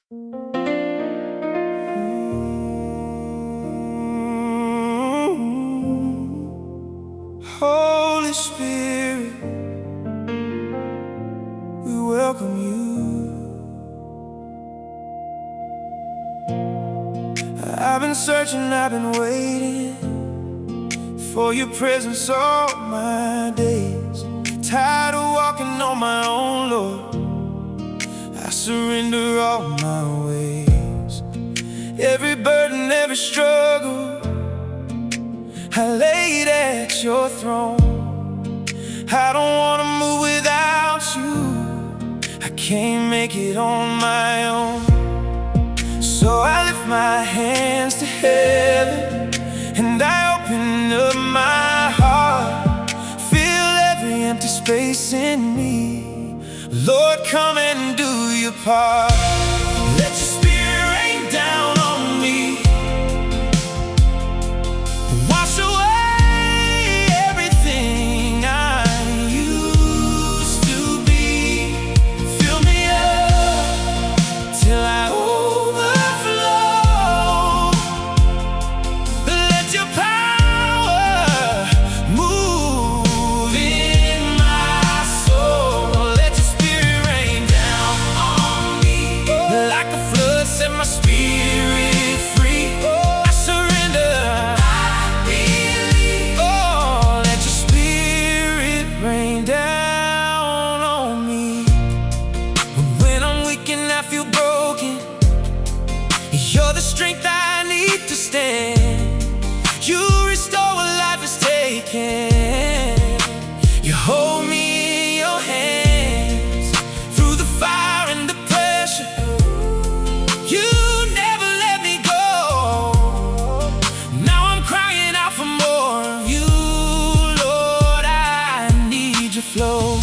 Holy Spirit, we welcome you. I've been searching, I've been waiting for your presence all my days. Tired of walking on my own, Lord, I surrender all my ways. Every burden, every struggle, I lay it at your throne. I don't wanna move without you, I can't make it on my own. So I lift my hands to heaven and I open up my heart. Fill every empty space in me, Lord, come and do your part. Let your spirit rain down on me. Wash away everything I used to be. Fill me up till I overflow. Let your power move in my soul. Let your spirit rain down on me. Like a flood, set my spirit free. I surrender, let your spirit rain down on me. When I'm weak and I feel broken, you're the strength I need to stand. You restore what life has taken. You hold me in your hands through the fire and the pressure. You never let me go. Now I'm crying out for more of you, Lord, I need your flow.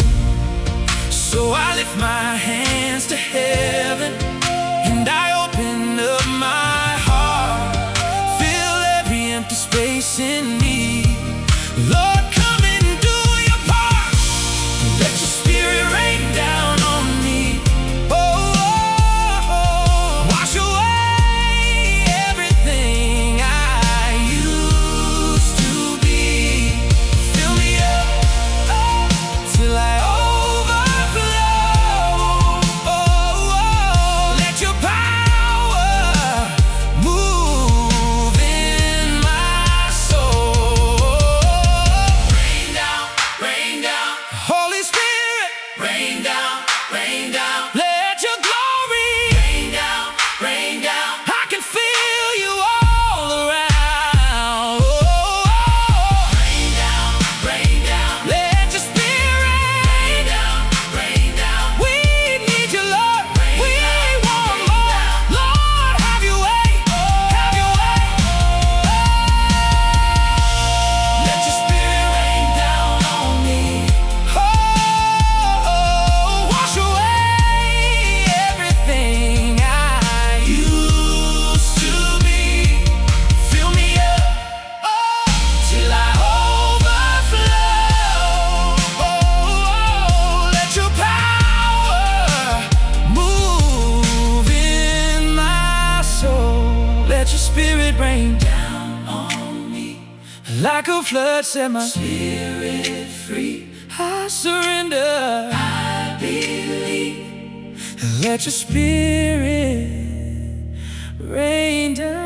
So I lift my hands to heaven and I open up my heart. Fill every empty space in me, Lord, come and do your part. Let your spirit rain down on me. Wash away everything I used to be. Fill me up till I overflow. Let your power move in my soul. Rain down, rain down. Holy Spirit, rain down, rain down. Let your glory rain down, rain down. I can feel you all around. Rain down, rain down. Let your spirit rain down, rain down. We need you, Lord. We want more. Lord, have your way, have your way. Let your spirit rain down on me. Wash away everything I used to be. Fill me up till I overflow. Let your power move in my soul. Let your spirit rain down on me. Like a flood, set my spirit free. I surrender, I believe. Let your spirit rain down.